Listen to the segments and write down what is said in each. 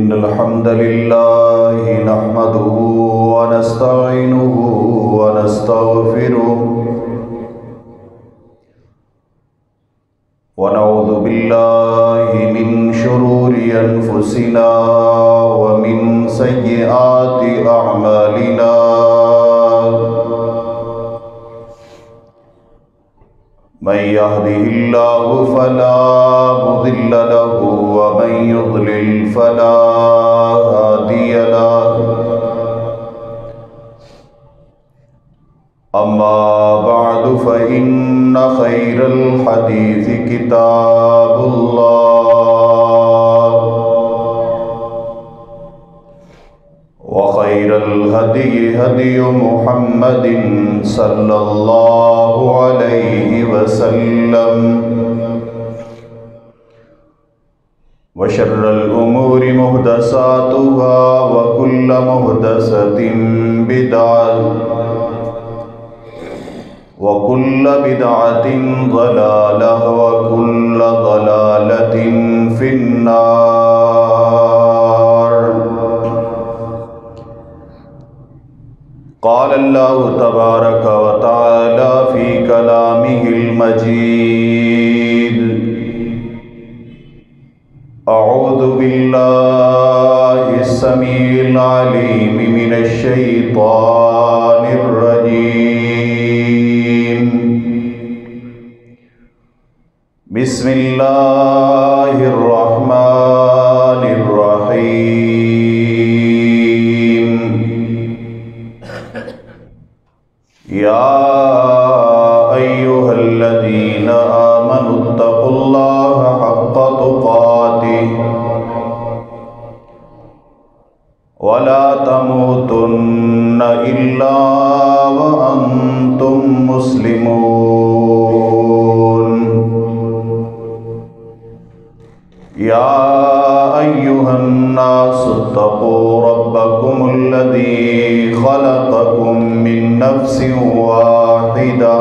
إن الحمد لله نحمده ونستعينه ونستغفره ونعوذ بالله من شرور أنفسنا ومن سيئات أعمالنا من يهده الله فلا مضل له ومن يضلل فلا هادي له أما بعد فإن خير الحديث كتاب الله وخير الهدي هدي محمد صلى الله عليه وسلم وشر الأمور محدثاتها وكل محدثة بدعة وكل بدعة ضلالة وكل ضلالة في النار. قال الله تبارك وتعالى في كلامه المجيد: أعوذ بالله السميع العليم من الشيطان الرجيم. بسم الله الرحمن الرحيم. يا أيها الذين آمنوا اتقوا الله حق تقاته ولا تموتن إلا وأنتم مسلمون. يا أيها الناس اتقوا ربكم الذي خلقكم من نفس واحدة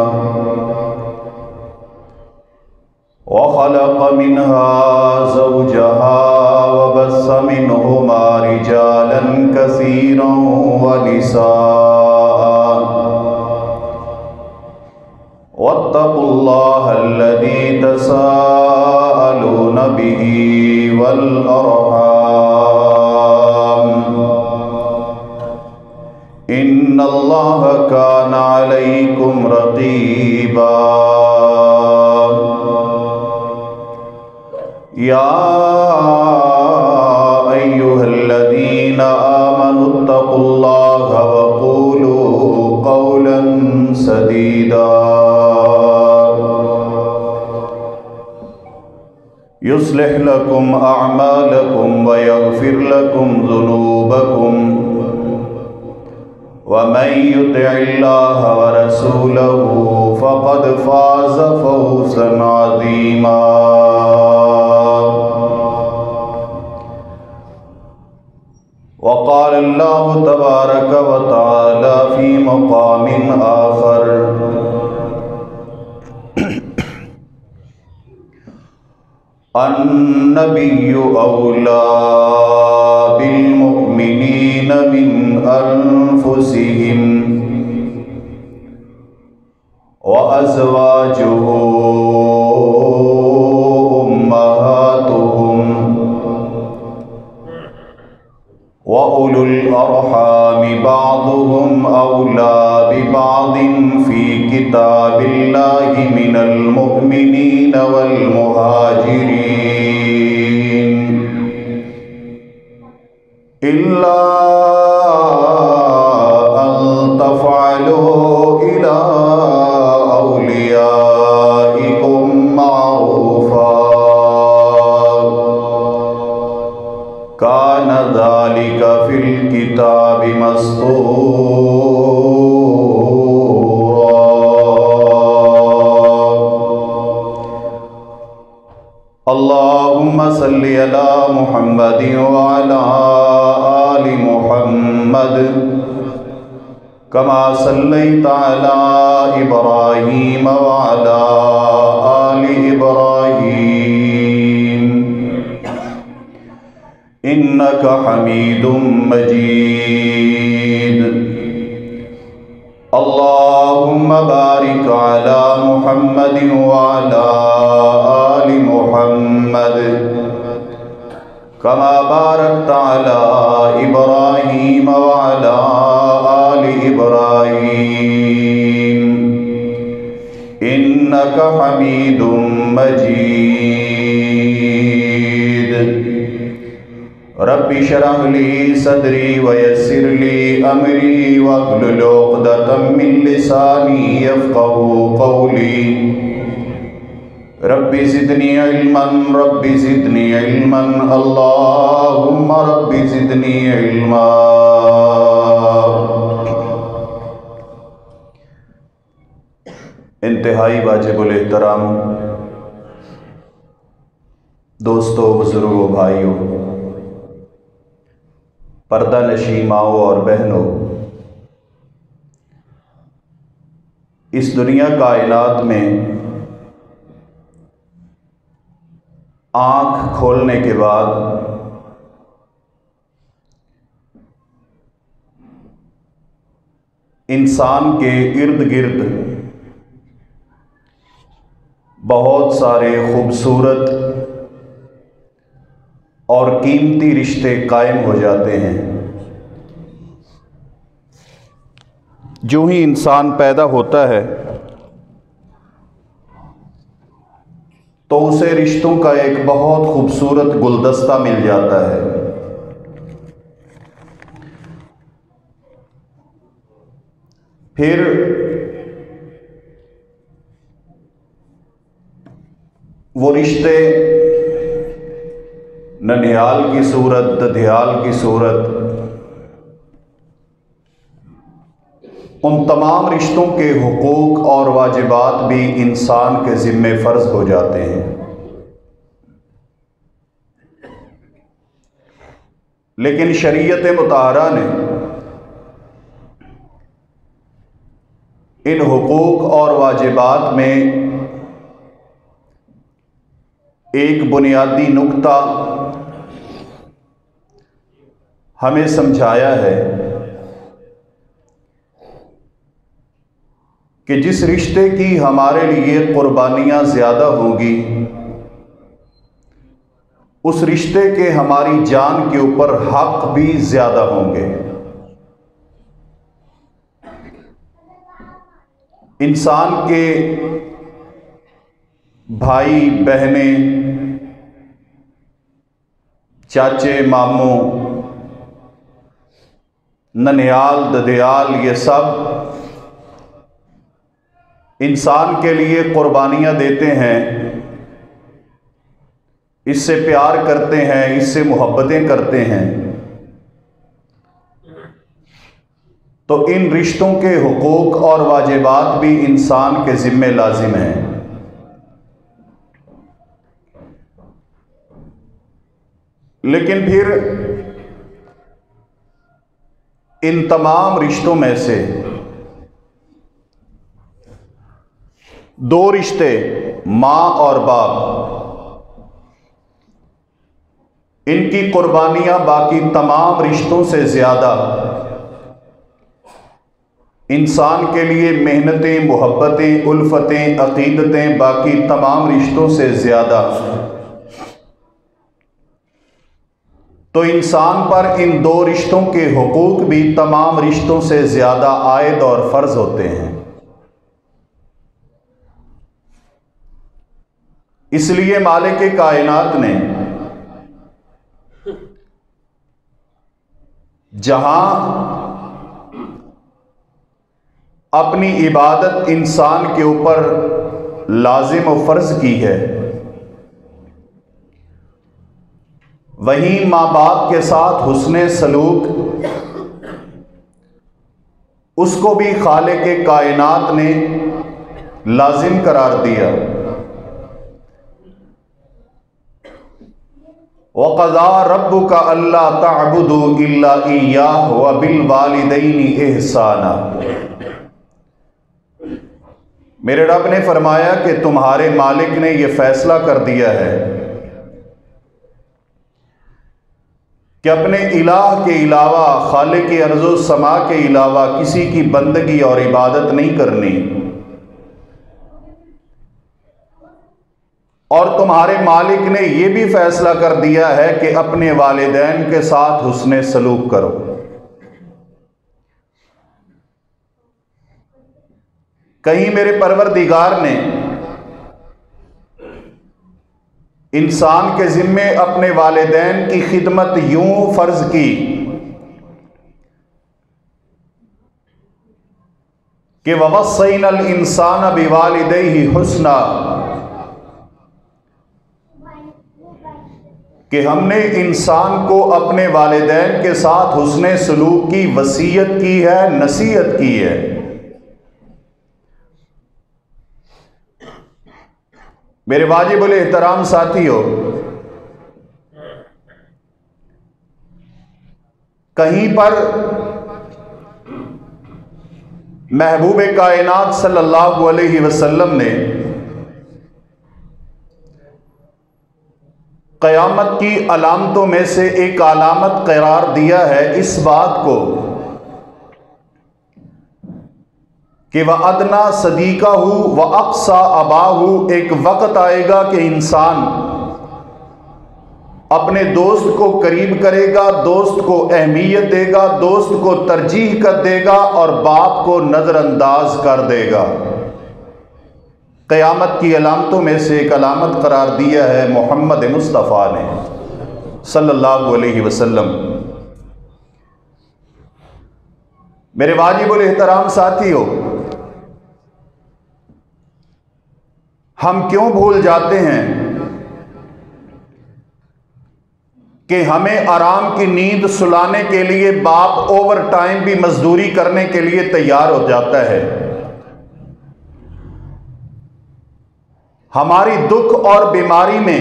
وخلق منها زوجها وبث منهما رجالا كثيرا ونساء واتقوا الله الذي تساءلون به والأرحام إن الله كان عليكم رقيبا. يا أيها الذين آمنوا اتقوا الله وقولوا قولا سديدا يصلح لكم أعمالكم ويغفر لكم ذنوبكم ومن يطع الله ورسوله فقد فاز فوزا عظيما. وقال الله تبارك وتعالى في مقام آخر: النبي أولى بالمؤمنين من أنفسهم وأزواجه أمهاتهم وأولو الأرحام بعضهم أولى ببعض في كتاب الله من المؤمنين والمهاجرين إلا أن تفعلوا إلى أوليائكم معروفا كان ذلك في الكتاب مسطورا. اللهم صل على محمد وعلى آل محمد كما صليت على إبراهيم وعلى آل إبراهيم إنك حميد مجيد اللهم بارك على محمد وعلى آل محمد كما باركت على إبراهيم وعلى آل إبراهيم إنك حميد مجيد رب اشرح لي صدري ويسر لي أمري واحلل عقدة من لساني يفقهوا قولي رب زدني علما رب زدني علما اللهم رب زدني علما۔ انتہائی واجب الاحترام دوستو، بزرگوں، بھائیوں، پردہ نشین ماؤں اور بہنوں، اس دنیا کائنات میں آنکھ کھولنے کے بعد انسان کے ارد گرد بہت سارے خوبصورت اور قیمتی رشتے قائم ہو جاتے ہیں۔ جو ہی انسان پیدا ہوتا ہے تو اسے رشتوں کا ایک بہت خوبصورت گلدستہ مل جاتا ہے۔ پھر وہ رشتے ننھیال کی صورت، ددھیال کی صورت، ان تمام رشتوں کے حقوق اور واجبات بھی انسان کے ذمے فرض ہو جاتے ہیں۔ لیکن شریعت مطہرہ نے ان حقوق اور واجبات میں ایک بنیادی نکتہ ہمیں سمجھایا ہے کہ جس رشتے کی ہمارے لیے قربانیاں زیادہ ہوں گی، اس رشتے کے ہماری جان کے اوپر حق بھی زیادہ ہوں گے۔ انسان کے بھائی، بہنیں، چاچے، ماموں، ننھیال، ددھیال، یہ سب انسان کے لیے قربانیاں دیتے ہیں، اس سے پیار کرتے ہیں، اس سے محبتیں کرتے ہیں۔ تو ان رشتوں کے حقوق اور واجبات بھی انسان کے ذمے لازم ہیں۔ لیکن پھر ان تمام رشتوں میں سے دو رشتے، ماں اور باپ، ان کی قربانیاں باقی تمام رشتوں سے زیادہ انسان کے لیے محنتیں، محبتیں، الفتیں، عقیدتیں باقی تمام رشتوں سے زیادہ، تو انسان پر ان دو رشتوں کے حقوق بھی تمام رشتوں سے زیادہ عائد اور فرض ہوتے ہیں۔ اس لیے مالک کائنات نے جہاں اپنی عبادت انسان کے اوپر لازم و فرض کی ہے، وہیں ماں باپ کے ساتھ حسن سلوک اس کو بھی خالق کائنات نے لازم قرار دیا۔ وَقَضَىٰ رَبُّكَ أَلَّا تَعْبُدُوا إِلَّا إِيَّاهُ وَبِالْوَالِدَيْنِ إِحْسَانًا۔ میرے رب نے فرمایا کہ تمہارے مالک نے یہ فیصلہ کر دیا ہے کہ اپنے الہ کے علاوہ، خالق ارض و سما کے علاوہ کسی کی بندگی اور عبادت نہیں کرنی، اور تمہارے مالک نے یہ بھی فیصلہ کر دیا ہے کہ اپنے والدین کے ساتھ حسن سلوک کرو۔ کہیں میرے پروردگار نے انسان کے ذمے اپنے والدین کی خدمت یوں فرض کی کہ وَوَصَّيْنَا الْإِنسَانَ بِوَالِدَيْهِ حُسْنًا، کہ ہم نے انسان کو اپنے والدین کے ساتھ حسن سلوک کی وصیت کی ہے، نصیحت کی ہے۔ میرے واجب الاحترام ساتھیو، کہیں پر محبوب کائنات صلی اللہ علیہ وسلم نے قیامت کی علامتوں میں سے ایک علامت قرار دیا ہے اس بات کو کہ وَأَدْنَا صَدِيقَهُ وَأَقْصَى أَبَاهُ، ایک وقت آئے گا کہ انسان اپنے دوست کو قریب کرے گا، دوست کو اہمیت دے گا، دوست کو ترجیح کر دے گا اور باپ کو نظر انداز کر دے گا۔ قیامت کی علامتوں میں سے ایک علامت قرار دیا ہے محمد مصطفیٰ نے صلی اللہ علیہ وسلم۔ میرے واجب الاحترام ساتھیو، ہم کیوں بھول جاتے ہیں کہ ہمیں آرام کی نیند سلانے کے لیے باپ اوور ٹائم بھی مزدوری کرنے کے لیے تیار ہو جاتا ہے، ہماری دکھ اور بیماری میں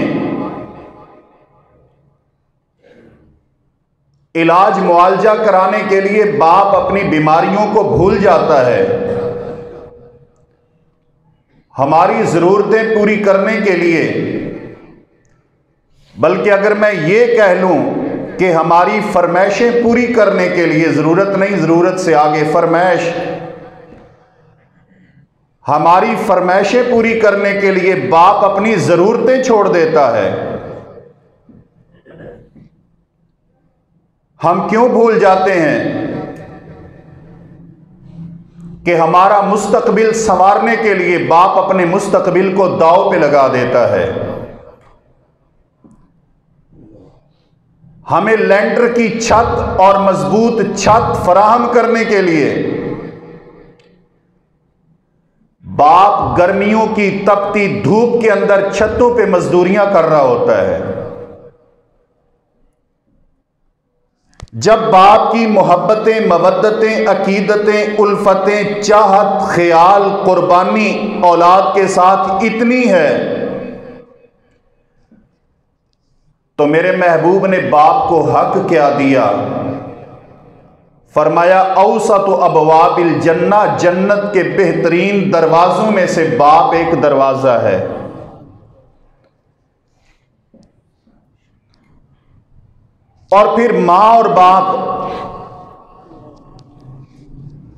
علاج معالجہ کرانے کے لیے باپ اپنی بیماریوں کو بھول جاتا ہے، ہماری ضرورتیں پوری کرنے کے لیے، بلکہ اگر میں یہ کہہ لوں کہ ہماری فرمائشیں پوری کرنے کے لیے، ضرورت نہیں، ضرورت سے آگے فرمائش، ہماری فرمائشیں پوری کرنے کے لیے باپ اپنی ضرورتیں چھوڑ دیتا ہے۔ ہم کیوں بھول جاتے ہیں کہ ہمارا مستقبل سنوارنے کے لیے باپ اپنے مستقبل کو داؤ پہ لگا دیتا ہے، ہمیں لینٹر کی چھت اور مضبوط چھت فراہم کرنے کے لیے باپ گرمیوں کی تپتی دھوپ کے اندر چھتوں پہ مزدوریاں کر رہا ہوتا ہے۔ جب باپ کی محبتیں، مودتیں، عقیدتیں، الفتیں، چاہت، خیال، قربانی اولاد کے ساتھ اتنی ہے تو میرے محبوب نے باپ کو حق کیا دیا؟ فرمایا اوسط ابواب الجنہ، جنت کے بہترین دروازوں میں سے باپ ایک دروازہ ہے۔ اور پھر ماں اور باپ،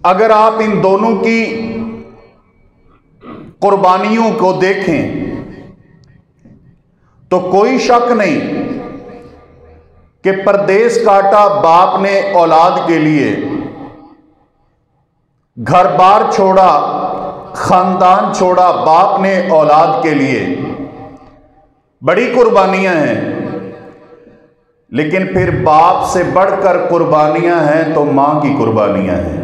اگر آپ ان دونوں کی قربانیوں کو دیکھیں تو کوئی شک نہیں کہ پردیس کاٹا باپ نے اولاد کے لیے، گھر بار چھوڑا، خاندان چھوڑا باپ نے اولاد کے لیے، بڑی قربانیاں ہیں، لیکن پھر باپ سے بڑھ کر قربانیاں ہیں تو ماں کی قربانیاں ہیں۔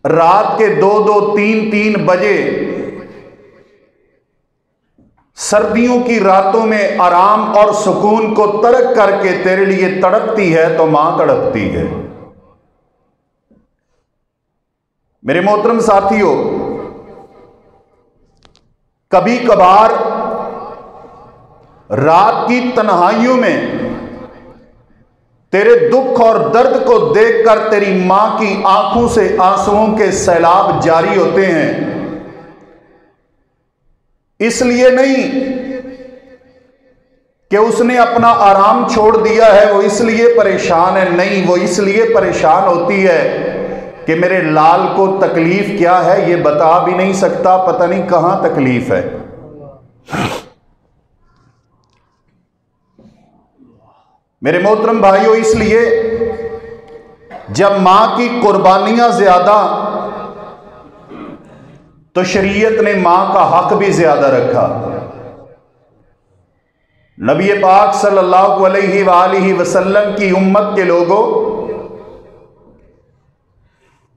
رات کے 2-2 3-3 بجے سردیوں کی راتوں میں آرام اور سکون کو ترک کر کے تیرے لیے تڑپتی ہے تو ماں تڑپتی ہے۔ میرے محترم ساتھیوں، کبھی کبھار رات کی تنہائیوں میں تیرے دکھ اور درد کو دیکھ کر تیری ماں کی آنکھوں سے آنسوؤں کے سیلاب جاری ہوتے ہیں، اس لیے نہیں کہ اس نے اپنا آرام چھوڑ دیا ہے وہ اس لیے پریشان ہے، نہیں، وہ اس لیے پریشان ہوتی ہے کہ میرے لال کو تکلیف کیا ہے یہ بتا بھی نہیں سکتا، پتہ نہیں کہاں تکلیف ہے۔ میرے محترم بھائیوں، اس لیے جب ماں کی قربانیاں زیادہ تو شریعت نے ماں کا حق بھی زیادہ رکھا۔ نبی پاک صلی اللہ علیہ وآلہ وسلم کی امت کے لوگوں،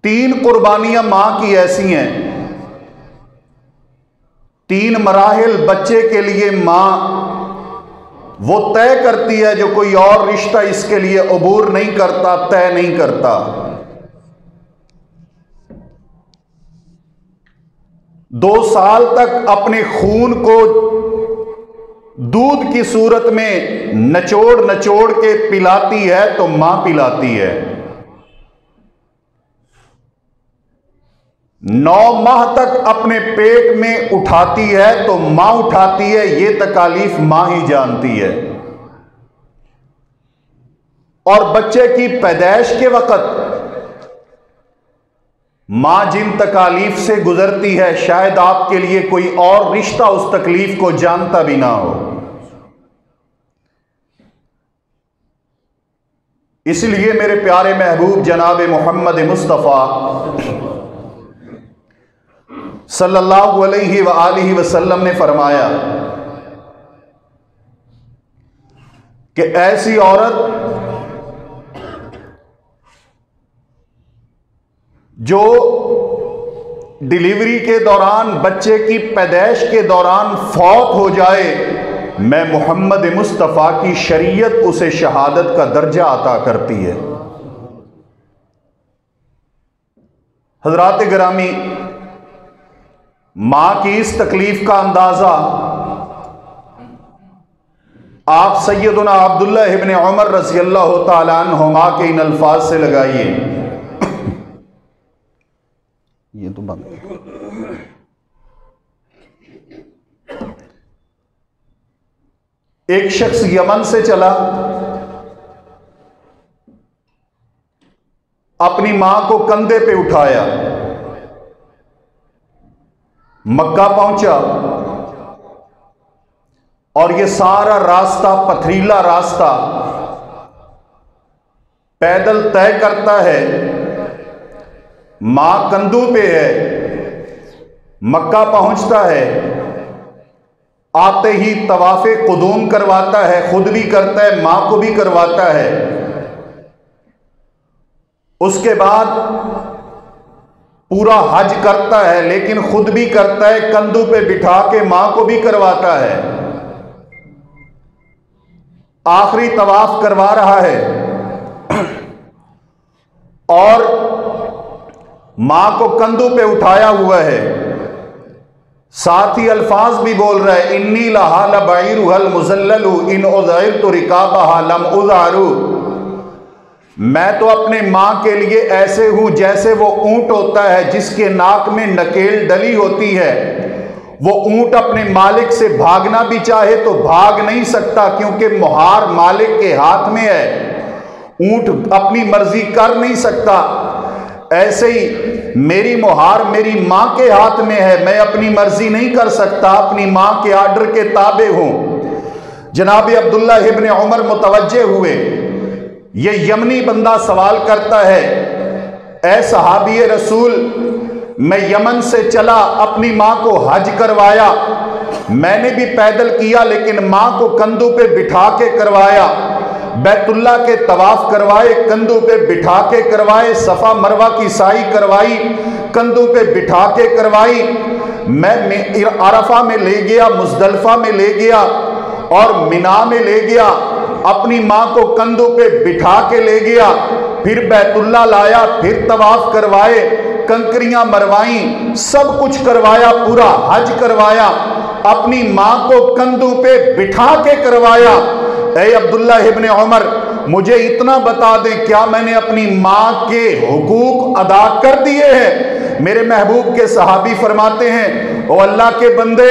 3 قربانیاں ماں کی ایسی ہیں، 3 مراحل بچے کے لیے ماں وہ طے کرتی ہے جو کوئی اور رشتہ اس کے لیے عبور نہیں کرتا، طے نہیں کرتا۔ 2 سال تک اپنے خون کو دودھ کی صورت میں نچوڑ نچوڑ کے پلاتی ہے تو ماں پلاتی ہے، 9 ماہ تک اپنے پیٹ میں اٹھاتی ہے تو ماں اٹھاتی ہے، یہ تکالیف ماں ہی جانتی ہے۔ اور بچے کی پیدائش کے وقت ماں جن تکالیف سے گزرتی ہے شاید آپ کے لیے کوئی اور رشتہ اس تکلیف کو جانتا بھی نہ ہو۔ اس لیے میرے پیارے محبوب جناب محمد مصطفیٰ صلی اللہ علیہ وآلہ وسلم نے فرمایا کہ ایسی عورت جو ڈیلیوری کے دوران بچے کی پیدائش کے دوران فوت ہو جائے، میں محمد مصطفیٰ کی شریعت اسے شہادت کا درجہ عطا کرتی ہے۔ حضرات گرامی، ماں کی اس تکلیف کا اندازہ آپ سیدنا عبداللہ ابن عمر رضی اللہ تعالیٰ عنہما کے ان الفاظ سے لگائیے۔ یہ تو بند ہے۔ ایک شخص یمن سے چلا، اپنی ماں کو کندھے پہ اٹھایا، مکہ پہنچا اور یہ سارا راستہ پتھریلا راستہ پیدل طے کرتا ہے، ماں کندھوں پہ ہے، مکہ پہنچتا ہے، آتے ہی طواف قدوم کرواتا ہے، خود بھی کرتا ہے، ماں کو بھی کرواتا ہے۔ اس کے بعد پورا حج کرتا ہے لیکن خود بھی کرتا ہے، کندھوں پہ بٹھا کے ماں کو بھی کرواتا ہے۔ آخری طواف کروا رہا ہے اور ماں کو کندھوں پہ اٹھایا ہوا ہے، ساتھ ہی الفاظ بھی بول رہا ہے، انی لہا لبعیرها المذلل ان اذعرت رکابها لم اذعر، میں تو اپنے ماں کے لیے ایسے ہوں جیسے وہ اونٹ ہوتا ہے جس کے ناک میں نکیل ڈلی ہوتی ہے، وہ اونٹ اپنے مالک سے بھاگنا بھی چاہے تو بھاگ نہیں سکتا کیونکہ مہار مالک کے ہاتھ میں ہے، اونٹ اپنی مرضی کر نہیں سکتا۔ ایسے ہی میری مہار میری ماں کے ہاتھ میں ہے، میں اپنی مرضی نہیں کر سکتا، اپنی ماں کے آرڈر کے تابع ہوں۔ جناب عبداللہ ابن عمر متوجہ ہوئے، یہ یمنی بندہ سوال کرتا ہے، اے صحابی رسول، میں یمن سے چلا، اپنی ماں کو حج کروایا، میں نے بھی پیدل کیا لیکن ماں کو کندھوں پہ بٹھا کے کروایا، بیت اللہ کے طواف کروائے، کندھوں پہ بٹھا کے کروائے، صفا مروہ کی سعی کروائی، کندھوں پہ بٹھا کے کروائی، میں عرفہ میں لے گیا، مزدلفہ میں لے گیا اور منا میں لے گیا، اپنی ماں کو کندھوں پہ بٹھا کے لے گیا، پھر بیت اللہ لایا، پھر طواف کروائے، کنکریاں مروائیں، سب کچھ کروایا، پورا حج کروایا، اپنی ماں کو کندھوں پہ بٹھا کے کروایا۔ اے عبداللہ ابن عمر، مجھے اتنا بتا دیں، کیا میں نے اپنی ماں کے حقوق ادا کر دیے ہیں؟ میرے محبوب کے صحابی فرماتے ہیں، او اللہ کے بندے،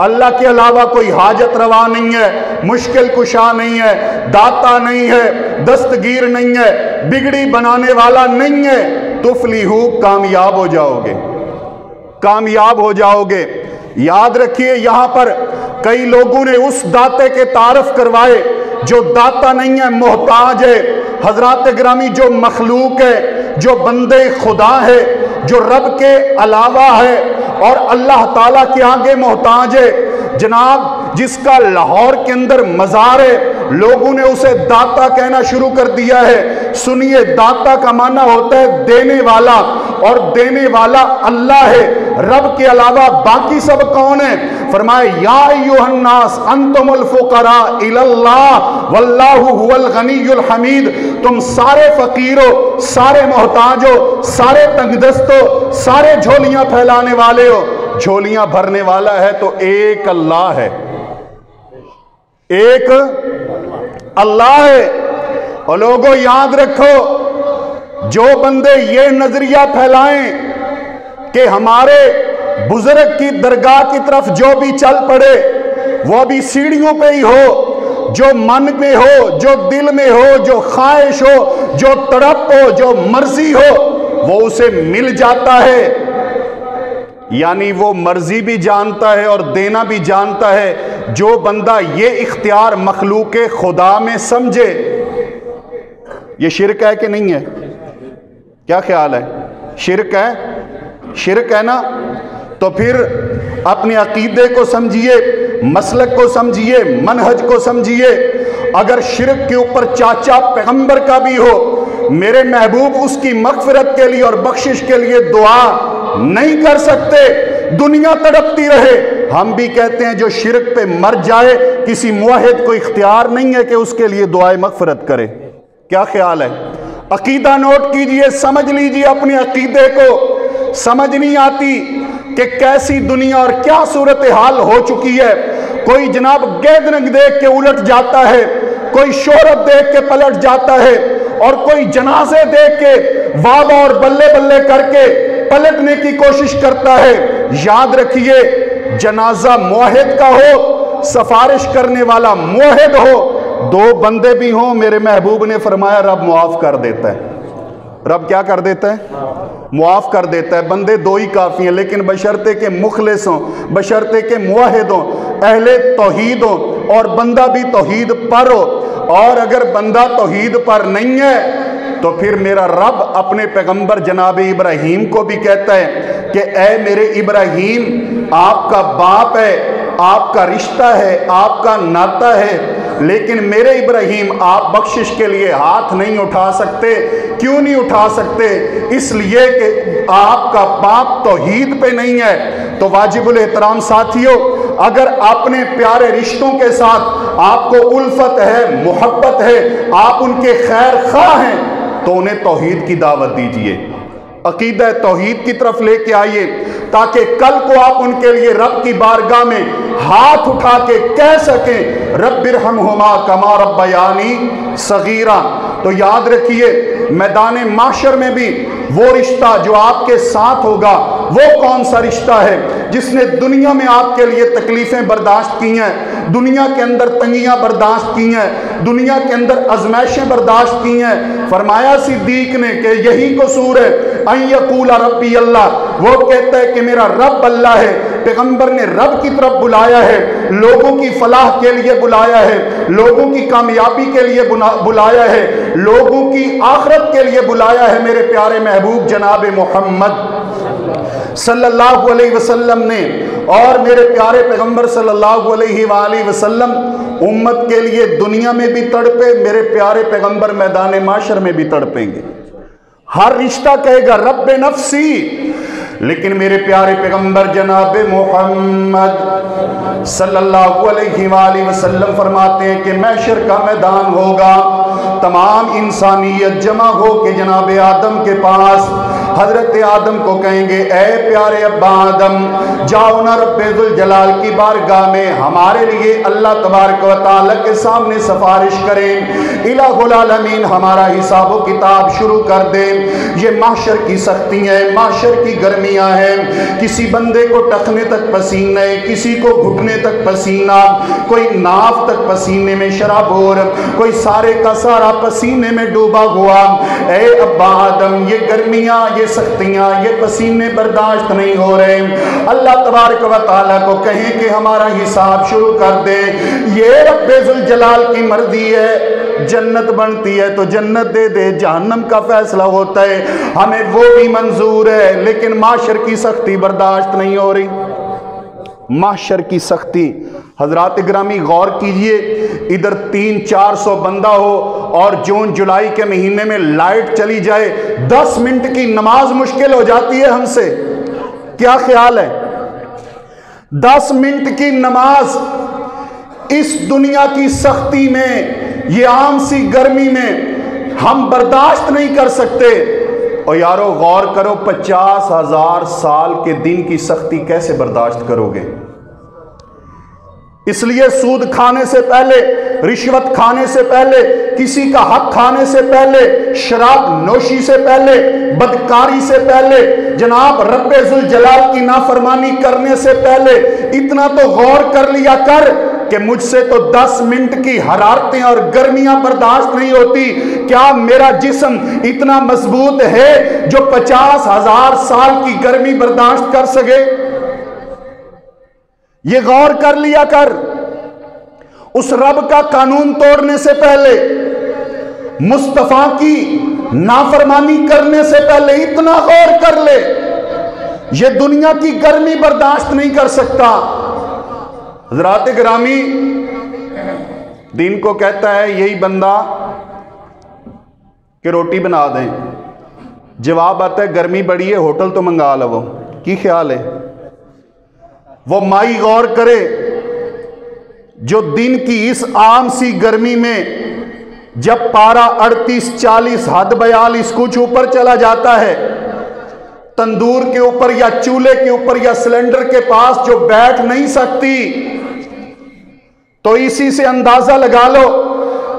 اللہ کے علاوہ کوئی حاجت روا نہیں ہے، مشکل کشا نہیں ہے، داتا نہیں ہے، دستگیر نہیں ہے، بگڑی بنانے والا نہیں ہے، تفلیحو کامیاب ہو جاؤ گے، کامیاب ہو جاؤ گے۔ یاد رکھیے یہاں پر کئی لوگوں نے اس داتے کے تعارف کروائے جو داتا نہیں ہے، محتاج ہے۔ حضرات گرامی، جو مخلوق ہے، جو بندے خدا ہے، جو رب کے علاوہ ہے اور اللہ تعالیٰ کے آگے محتاج ہے، جناب جس کا لاہور کے اندر مزار ہے، لوگوں نے اسے داتا کہنا شروع کر دیا ہے۔ سنیے، داتا کا معنی ہوتا ہے دینے والا، اور دینے والا اللہ ہے، رب کے علاوہ باقی سب کون ہیں؟ فرمائے یا ایھا الناس انتم الفقراء الی اللہ واللہ هو الغنی الحمید۔ تم سارے فقیر ہو، سارے محتاج ہو، سارے تنگ دست ہو، سارے جھولیاں پھیلانے والے ہو، جھولیاں بھرنے والا ہے تو ایک اللہ ہے، ایک اللہ ہے۔ اور لوگوں یاد رکھو، جو بندے یہ نظریہ پھیلائیں کہ ہمارے بزرگ کی درگاہ کی طرف جو بھی چل پڑے وہ بھی سیڑھیوں پہ ہی ہو، جو من میں ہو، جو دل میں ہو، جو خواہش ہو، جو تڑپ ہو، جو مرضی ہو، وہ اسے مل جاتا ہے، یعنی وہ مرضی بھی جانتا ہے اور دینا بھی جانتا ہے۔ جو بندہ یہ اختیار مخلوق خدا میں سمجھے، یہ شرک ہے کہ نہیں ہے؟ کیا خیال ہے؟ شرک ہے؟ شرک ہے نا؟ تو پھر اپنے عقیدے کو سمجھیے، مسلک کو سمجھیے، منہج کو سمجھیے۔ اگر شرک کے اوپر چاچا پیغمبر کا بھی ہو، میرے محبوب اس کی مغفرت کے لیے اور بخشش کے لیے دعا نہیں کر سکتے، دنیا تڑپتی رہے۔ ہم بھی کہتے ہیں جو شرک پہ مر جائے، کسی موحد کو اختیار نہیں ہے کہ اس کے لیے دعائے مغفرت کرے۔ کیا خیال ہے؟ عقیدہ نوٹ کیجئے، سمجھ لیجئے اپنے عقیدے کو۔ سمجھ نہیں آتی کہ کیسی دنیا اور کیا صورتحال ہو چکی ہے۔ کوئی جناب گید رنگ دیکھ کے الٹ جاتا ہے، کوئی شہرت دیکھ کے پلٹ جاتا ہے، اور کوئی جنازے دیکھ کے واہ واہ اور بلے بلے کر کے پلٹنے کی کوشش کرتا ہے۔ یاد رکھیے، جنازہ موحد کا ہو، سفارش کرنے والا موحد ہو، دو بندے بھی ہوں، میرے محبوب نے فرمایا رب معاف کر دیتا ہے۔ رب کیا کر دیتا ہے؟ معاف کر دیتا ہے۔ بندے دو ہی کافی ہیں، لیکن بشرطے کہ مخلص ہوں، بشرطے کہ موحد ہوں، اہل توحید ہوں، اور بندہ بھی توحید پر ہو۔ اور اگر بندہ توحید پر نہیں ہے تو پھر میرا رب اپنے پیغمبر جناب ابراہیم کو بھی کہتا ہے کہ اے میرے ابراہیم، آپ کا باپ ہے، آپ کا رشتہ ہے، آپ کا ناتا ہے، لیکن میرے ابراہیم آپ بخشش کے لیے ہاتھ نہیں اٹھا سکتے۔ کیوں نہیں اٹھا سکتے؟ اس لیے کہ آپ کا باپ توحید پہ نہیں ہے۔ تو واجب الاحترام ساتھیوں، اگر اپنے پیارے رشتوں کے ساتھ آپ کو الفت ہے، محبت ہے، آپ ان کے خیر خواہ ہیں، تو انہیں توحید کی دعوت دیجئے، عقیدہ توحید کی طرف لے کے آئیے، تاکہ کل کو آپ ان کے لیے رب کی بارگاہ میں ہاتھ اٹھا کے کہہ سکیں رب ارحمہما کما ربیانی صغیرا۔ تو یاد رکھیے، میدان محشر میں بھی وہ رشتہ جو آپ کے ساتھ ہوگا، وہ کون سا رشتہ ہے؟ جس نے دنیا میں آپ کے لیے تکلیفیں برداشت کی ہیں، دنیا کے اندر تنگیاں برداشت کی ہیں، دنیا کے اندر آزمائشیں برداشت کی ہیں۔ فرمایا صدیق نے کہ یہی قصور ہے، ان یقول ربی اللہ، وہ کہتا ہے کہ میرا رب اللہ ہے۔ پیغمبر نے رب کی طرف بلایا ہے، لوگوں کی فلاح کے لیے بلایا ہے، لوگوں کی کامیابی کے لیے بلایا ہے، لوگوں کی آخرت کے لیے بلایا ہے۔ میرے پیارے محبوب جناب محمد صلی اللہ علیہ وسلم نے، اور میرے پیارے پیغمبر صلی اللہ علیہ وآلہ وسلم امت کے لیے دنیا میں بھی تڑپے، میرے پیارے پیغمبر میدان معاشر میں بھی تڑپیں گے۔ ہر رشتہ کہے گا رب نفسی، لیکن میرے پیارے پیغمبر جناب محمد صلی اللہ علیہ وآلہ وسلم فرماتے ہیں کہ محشر کا میدان ہوگا، تمام انسانیت جمع ہو کے جناب آدم کے پاس، حضرت آدم کو کہیں گے اے پیارے ابا آدم جاؤ نا رب ذل جلال کی بارگاہ میں ہمارے لیے اللہ تبارک و تعالیٰ کے سامنے سفارش کریں، الہ العالمین ہمارا حساب و کتاب شروع کر دیں۔ یہ محشر کی سختی ہے، محشر کی گرمیاں ہیں، کسی بندے کو ٹخنے تک پسینہ ہے، کسی کو گھٹنے تک پسینہ، کوئی ناف تک پسینے میں شرابور، کوئی سارے کا سارا پسینے میں ڈوبا ہوا۔ اے ابا آدم یہ گرمیاں، یہ سختیاں، یہ پسینے برداشت نہیں ہو رہے، اللہ تبارک و تعالیٰ کو کہیں کہ ہمارا حساب شروع کر دے۔ یہ رب ذوالجلال کی مرضی ہے، جنت بنتی ہے تو جنت دے دے، جہنم کا فیصلہ ہوتا ہے ہمیں وہ بھی منظور ہے، لیکن معاشر کی سختی برداشت نہیں ہو رہی۔ معاشر کی سختی، حضرات گرامی غور کیجئے، ادھر 300-400 بندہ ہو اور جون جولائی کے مہینے میں لائٹ چلی جائے، 10 منٹ کی نماز مشکل ہو جاتی ہے ہم سے، کیا خیال ہے؟ 10 منٹ کی نماز اس دنیا کی سختی میں، یہ عام سی گرمی میں ہم برداشت نہیں کر سکتے۔ اور یارو غور کرو 50,000 سال کے دن کی سختی کیسے برداشت کرو گے؟ اس لیے سود کھانے سے پہلے، رشوت کھانے سے پہلے، کسی کا حق کھانے سے پہلے، شراب نوشی سے پہلے، بدکاری سے پہلے، جناب رب ذوالجلال کی نافرمانی کرنے سے پہلے اتنا تو غور کر لیا کر کہ مجھ سے تو 10 منٹ کی حرارتیں اور گرمیاں برداشت نہیں ہوتی، کیا میرا جسم اتنا مضبوط ہے جو 50,000 سال کی گرمی برداشت کر سکے؟ یہ غور کر لیا کر، اس رب کا قانون توڑنے سے پہلے، مصطفیٰ کی نافرمانی کرنے سے پہلے اتنا غور کر لے، یہ دنیا کی گرمی برداشت نہیں کر سکتا۔ حضرات گرامی، دین کو کہتا ہے یہی بندہ کہ روٹی بنا دیں، جواب آتا ہے گرمی بڑی ہے ہوٹل تو منگا لو، کی خیال ہے؟ وہ مائی غور کرے جو دن کی اس عام سی گرمی میں جب پارا 38-40 حد 42 کچھ اوپر چلا جاتا ہے، تندور کے اوپر یا چولہے کے اوپر یا سلنڈر کے پاس جو بیٹھ نہیں سکتی، تو اسی سے اندازہ لگا لو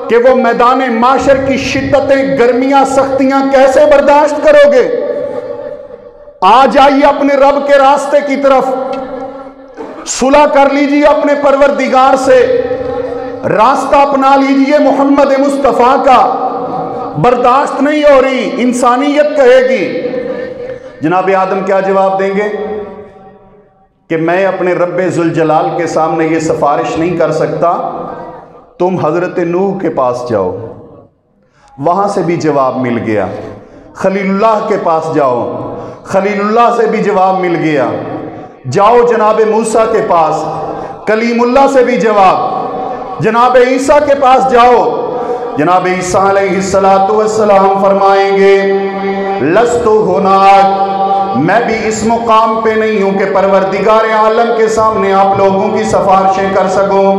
کہ وہ میدان معاشر کی شدتیں، گرمیاں، سختیاں کیسے برداشت کرو گے؟ آ جائیے اپنے رب کے راستے کی طرف، صلح کر لیجئے اپنے پروردگار سے، راستہ اپنا لیجئے محمد مصطفیٰ کا۔ برداشت نہیں ہو رہی، انسانیت کہے گی۔ جناب آدم کیا جواب دیں گے؟ کہ میں اپنے رب ذوالجلال کے سامنے یہ سفارش نہیں کر سکتا، تم حضرت نوح کے پاس جاؤ۔ وہاں سے بھی جواب مل گیا۔ خلیل اللہ کے پاس جاؤ، خلیل اللہ سے بھی جواب مل گیا۔ جاؤ جناب موسیٰ کے پاس، کلیم اللہ سے بھی جواب۔ جناب عیسیٰ کے پاس جاؤ، جناب عیسیٰ علیہ السلام فرمائیں گے لستو ہناک، میں بھی اس مقام پہ نہیں ہوں کہ پروردگار عالم کے سامنے آپ لوگوں کی سفارشیں کر سکوں،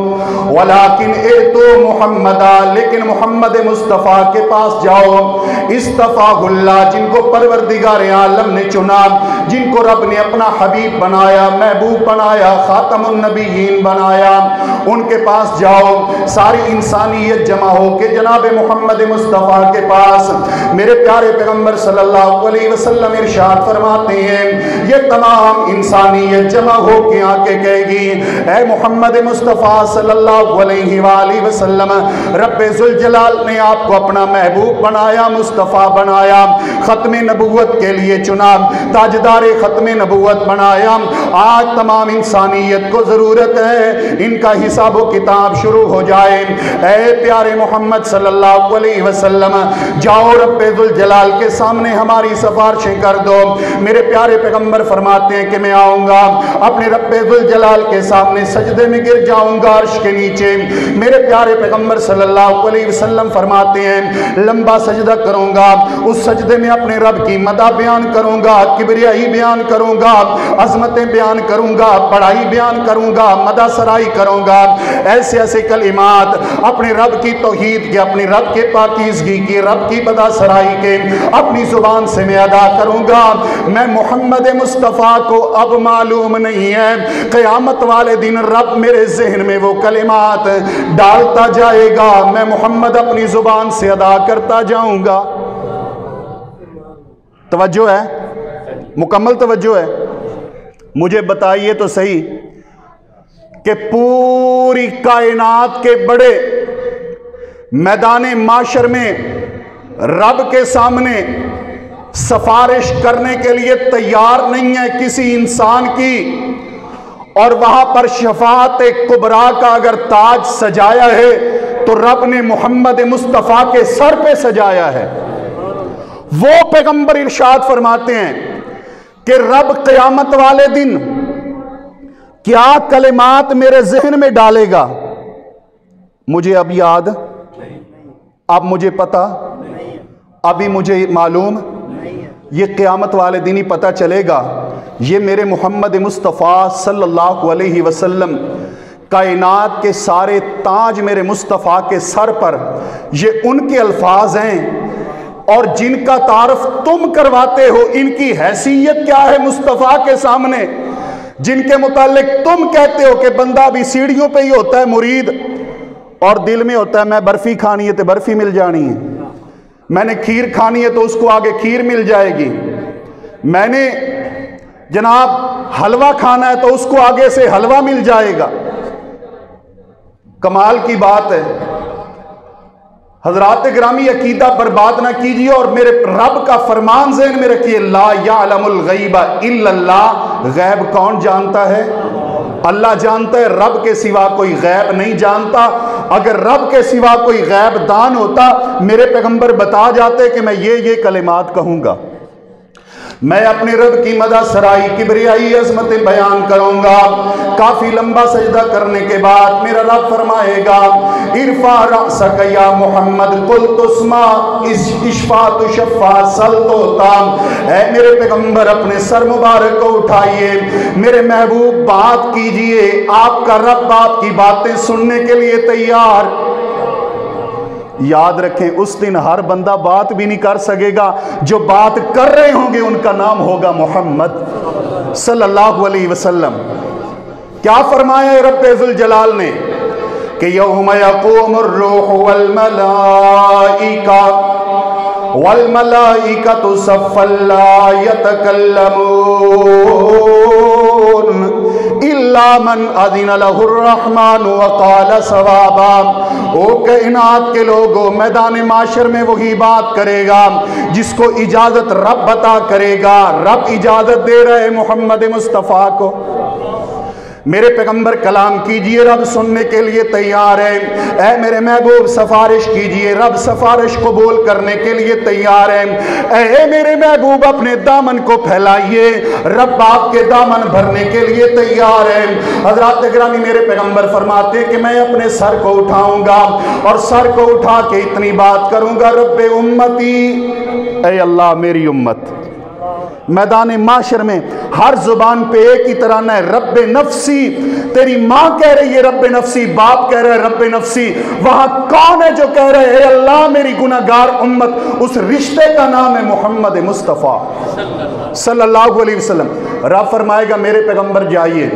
ولیکن ائتو محمدا، لیکن محمد مصطفیٰ کے پاس جاؤ، استفاہ اللہ، جن کو پروردگار عالم نے چنا، جن کو رب نے اپنا حبیب بنایا، محبوب بنایا، خاتم النبیین بنایا، ان کے پاس جاؤ۔ ساری انسانیت جمع ہو کے جناب محمد مصطفیٰ کے پاس، میرے پیارے پیغمبر صلی اللہ علیہ وسلم ارشاد فرماتے ہیں، یہ تمام انسانیت جمع ہو کے آ کے کہے گی اے محمد مصطفیٰ صلی اللہ علیہ وآلہ وسلم، رب ذوالجلال نے آپ کو اپنا محبوب بنایا، مصطفیٰ بنایا، ختم نبوت کے لیے چنا، تاجدار ختم نبوت بنایا۔ آج تمام انسانیت کو ضرورت ہے ان کا حساب و کتاب شروع ہو جائے۔ اے پیارے محمد صلی اللہ علیہ وسلم، جاؤ رب ذوالجلال کے سامنے ہماری سفارشیں کر دو۔ میرے پیارے پیغمبر فرماتے ہیں کہ میں آؤں گا اپنے رب ذوالجلال کے سامنے، سجدے میں گر جاؤں گا، عرش کے نیچے میرے پیارے پیغمبر صلی اللہ علیہ وسلم فرماتے ہیں لمبا سجدہ کروں گا، اس سجدے میں اپنے رب کی مدح بیان کروں گا، کبریائی بیان کروں گا، عظمتیں بیان کروں گا، بڑائی بیان کروں گا، مدح سرائی کروں گا، ایسے ایسے کلمات اپنے رب کی توحید کے، اپنے رب کے پاکیزگی کی، رب کی مدح سرائی کے اپنی زبان سے میں ادا کروں گا۔ میں محمد مصطفیٰ کو اب معلوم نہیں ہے قیامت والے دن رب میرے ذہن میں وہ کلمات ڈالتا جائے گا، میں محمد اپنی زبان سے ادا کرتا جاؤں گا۔ توجہ ہے؟ مکمل توجہ ہے؟ مجھے بتائیے تو صحیح کہ پوری کائنات کے بڑے میدان معاشر میں رب کے سامنے سفارش کرنے کے لیے تیار نہیں ہے کسی انسان کی، اور وہاں پر شفاعت کبریٰ کا اگر تاج سجایا ہے تو رب نے محمد مصطفیٰ کے سر پہ سجایا ہے۔ وہ پیغمبر ارشاد فرماتے ہیں کہ رب قیامت والے دن کیا کلمات میرے ذہن میں ڈالے گا، مجھے اب یاد، اب مجھے پتا، ابھی مجھے معلوم، یہ قیامت والے دن ہی پتہ چلے گا۔ یہ میرے محمد مصطفیٰ صلی اللہ علیہ وسلم کائنات کے سارے تاج میرے مصطفیٰ کے سر پر، یہ ان کے الفاظ ہیں، اور جن کا تعارف تم کرواتے ہو ان کی حیثیت کیا ہے مصطفیٰ کے سامنے، جن کے متعلق تم کہتے ہو کہ بندہ بھی سیڑھیوں پہ ہی ہوتا ہے مرید، اور دل میں ہوتا ہے میں برفی کھانی ہے تو برفی مل جانی ہے، میں نے کھیر کھانی ہے تو اس کو آگے کھیر مل جائے گی، میں نے جناب حلوہ کھانا ہے تو اس کو آگے سے حلوہ مل جائے گا۔ کمال کی بات ہے۔ حضرات گرامی عقیدہ برباد نہ کیجیے، اور میرے رب کا فرمان ذہن میں رکھیے، لا یعلم الغیب الا اللہ، غیب کون جانتا ہے؟ اللہ جانتا ہے، رب کے سوا کوئی غیب نہیں جانتا۔ اگر رب کے سوا کوئی غیب دان ہوتا میرے پیغمبر بتا جاتے کہ میں یہ کلمات کہوں گا، میں اپنے رب کی مدح سرائی کبریائی عظمتیں بیان کروں گا۔ کافی لمبا سجدہ کرنے کے بعد میرا رب فرمائے گا ارفع رأسک یا محمد قل تسمع اشفع تشفع سل توتا، اے میرے پیغمبر اپنے سر مبارک کو اٹھائیے، میرے محبوب بات کیجئے، آپ کا رب آپ کی باتیں سننے کے لیے تیار۔ یاد رکھیں اس دن ہر بندہ بات بھی نہیں کر سکے گا، جو بات کر رہے ہوں گے ان کا نام ہوگا محمد صلی اللہ علیہ وسلم۔ کیا فرمایا رب ذوالجلال نے کہ یوم یقوم الروح والملائکۃ صفا لا یتکلمون الا من اذن له الرحمن وقال صوابا۔ او کائنات کے لوگوں، میدان معاشر میں وہی بات کرے گا جس کو اجازت رب عطا کرے گا۔ رب اجازت دے رہے محمد مصطفیٰ کو، میرے پیغمبر کلام کیجئے، رب سننے کے لیے تیار ہے۔ اے میرے محبوب سفارش کیجئے، رب سفارش قبول کرنے کے لیے تیار ہے۔ اے میرے محبوب اپنے دامن کو پھیلائیے، رب آپ کے دامن بھرنے کے لیے تیار ہے۔ حضرات گرامی میرے پیغمبر فرماتے کہ میں اپنے سر کو اٹھاؤں گا اور سر کو اٹھا کے اتنی بات کروں گا، رب امتی، اے اللہ میری امت۔ میدان معاشر میں ہر زبان پہ ایک ہی ترانہ ہے، رب نفسی۔ تیری ماں کہہ رہی ہے رب نفسی، باپ کہہ رہا ہے رب نفسی، وہاں کون ہے جو کہہ رہے اے اللہ میری گناہگار امت؟ اس رشتے کا نام ہے محمد مصطفیٰ صلی اللہ علیہ وسلم۔ رب فرمائے گا میرے پیغمبر جائیے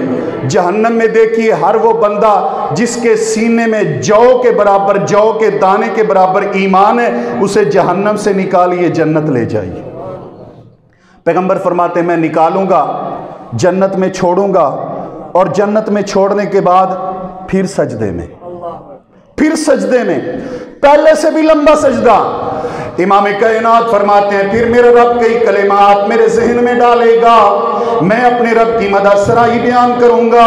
جہنم میں دیکھیے ہر وہ بندہ جس کے سینے میں جو کے برابر، جو کے دانے کے برابر ایمان ہے، اسے جہنم سے نکالیے، جنت لے جائیے۔ پیغمبر فرماتے ہیں میں نکالوں گا، جنت میں چھوڑوں گا، اور جنت میں چھوڑنے کے بعد پھر سجدے میں، پھر سجدے میں، پہلے سے بھی لمبا سجدہ۔ امام کائنات فرماتے ہیں پھر میرا رب کئی کلمات میرے ذہن میں ڈالے گا، میں اپنے رب کی مدح سرائی بیان کروں گا،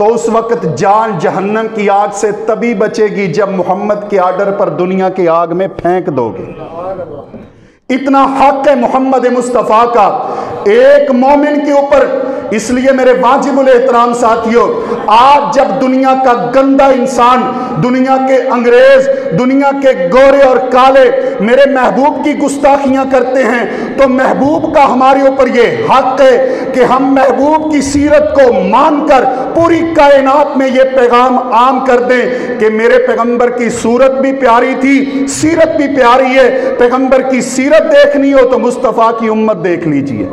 تو اس وقت جان جہنم کی آگ سے تبھی بچے گی جب محمد کے آرڈر پر دنیا کی آگ میں پھینک دو گے۔ اتنا حق ہے محمد مصطفیٰ کا ایک مومن کے اوپر۔ اس لیے میرے واجب الاحترام ساتھیوں، آج جب دنیا کا گندا انسان، دنیا کے انگریز، دنیا کے گورے اور کالے میرے محبوب کی گستاخیاں کرتے ہیں، تو محبوب کا ہمارے اوپر یہ حق ہے کہ ہم محبوب کی سیرت کو مان کر پوری کائنات میں یہ پیغام عام کر دیں کہ میرے پیغمبر کی صورت بھی پیاری تھی، سیرت بھی پیاری ہے۔ پیغمبر کی سیرت دیکھنی ہو تو مصطفیٰ کی امت دیکھ لیجئے،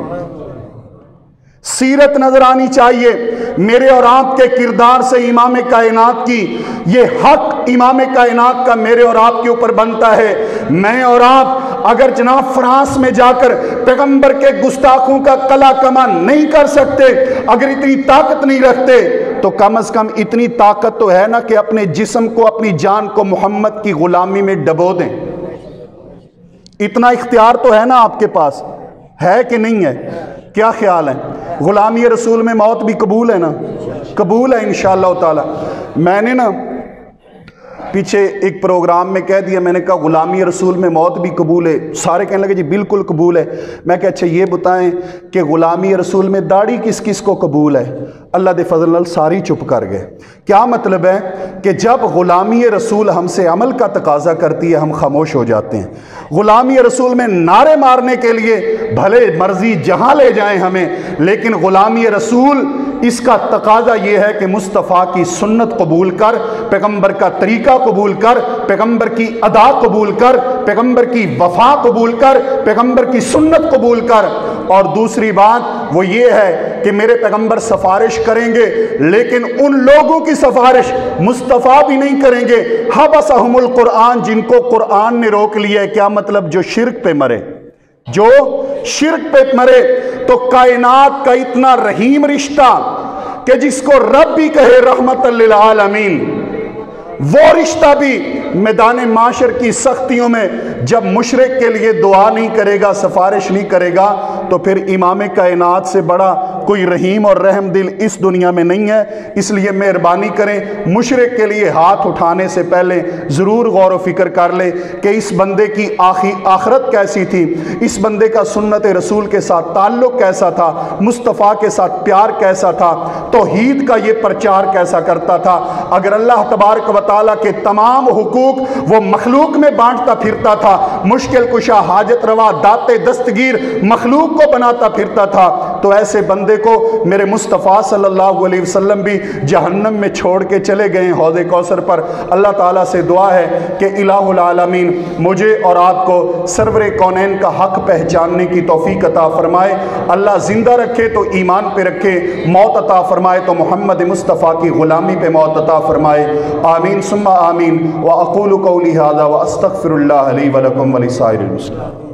سیرت نظر آنی چاہیے۔ میرے اور آپ کے کردار سے امام کائنات کی یہ حق امام کائنات کا میرے اور آپ کے اوپر بنتا ہے۔ میں اور آپ اگر جناب فرانس میں جا کر پیغمبر کے گستاخوں کا قلع کما نہیں کر سکتے، اگر اتنی طاقت نہیں رکھتے، تو کم از کم اتنی طاقت تو ہے نا کہ اپنے جسم کو، اپنی جان کو محمد کی غلامی میں ڈبو دیں۔ اتنا اختیار تو ہے نا آپ کے پاس، ہے کہ نہیں ہے؟ کیا خیال ہے؟ غلامی رسول میں موت بھی قبول ہے نا؟ قبول ہے انشاءاللہ تعالی۔ میں نے نا پیچھے ایک پروگرام میں کہہ دیا، میں نے کہا غلامی رسول میں موت بھی قبول ہے۔ سارے کہنے لگے جی بالکل قبول ہے۔ میں کہا اچھا یہ بتائیں کہ غلامی رسول میں داڑھی کس کس کو قبول ہے؟ اللہ دے فضل اللہ ساری چپ کر گئے۔ کیا مطلب ہے کہ جب غلامی رسول ہم سے عمل کا تقاضا کرتی ہے ہم خاموش ہو جاتے ہیں۔ غلامی رسول میں نعرے مارنے کے لیے بھلے مرضی جہاں لے جائیں ہمیں، لیکن غلامی رسول اس کا تقاضا یہ ہے کہ مصطفیٰ کی سنت قبول کر، پیغمبر کا طریقہ قبول کر، پیغمبر کی ادا قبول کر، پیغمبر کی وفا قبول کر، پیغمبر کی سنت قبول کر۔ اور دوسری بات وہ یہ ہے کہ میرے پیغمبر سفارش کریں گے، لیکن ان لوگوں کی سفارش مصطفیٰ بھی نہیں کریں گے۔ حبسہم القرآن، جن کو قرآن نے روک لیا ہے۔ کیا مطلب؟ جو شرک پہ مرے، جو شرک پہ مرے۔ تو کائنات کا اتنا رحیم رشتہ کہ جس کو رب بھی کہے رحمت للعالمین، وہ رشتہ بھی میدان معاشر کی سختیوں میں جب مشرک کے لیے دعا نہیں کرے گا، سفارش نہیں کرے گا، تو پھر امام کائنات سے بڑا کوئی رحیم اور رحم دل اس دنیا میں نہیں ہے۔ اس لیے مہربانی کریں، مشرک کے لیے ہاتھ اٹھانے سے پہلے ضرور غور و فکر کر لیں کہ اس بندے کی آخرت کیسی تھی، اس بندے کا سنت رسول کے ساتھ تعلق کیسا تھا، مصطفیٰ کے ساتھ پیار کیسا تھا، توحید کا یہ پرچار کیسا کرتا تھا۔ اگر اللہ تبارک و تعالیٰ کے تمام حقوق وہ مخلوق میں بانٹتا پھرتا تھا، مشکل کشا، حاجت روا، داتے دستگیر مخلوق کو بناتا پھرتا تھا، تو ایسے بندے کو میرے مصطفیٰ صلی اللہ علیہ وسلم بھی جہنم میں چھوڑ کے چلے گئے حوض کوثر پر۔ اللہ تعالیٰ سے دعا ہے کہ الہ العالمین مجھے اور آپ کو سرور کونین کا حق پہچاننے کی توفیق عطا فرمائے۔ اللہ زندہ رکھے تو ایمان پہ رکھے، موت عطا فرمائے تو محمد مصطفیٰ کی غلامی پہ موت عطا فرمائے۔ آمین ثم آمین۔ وأقول قولی ھذا وأستغفر اللہ لی ولکم ولسائر المسلمین۔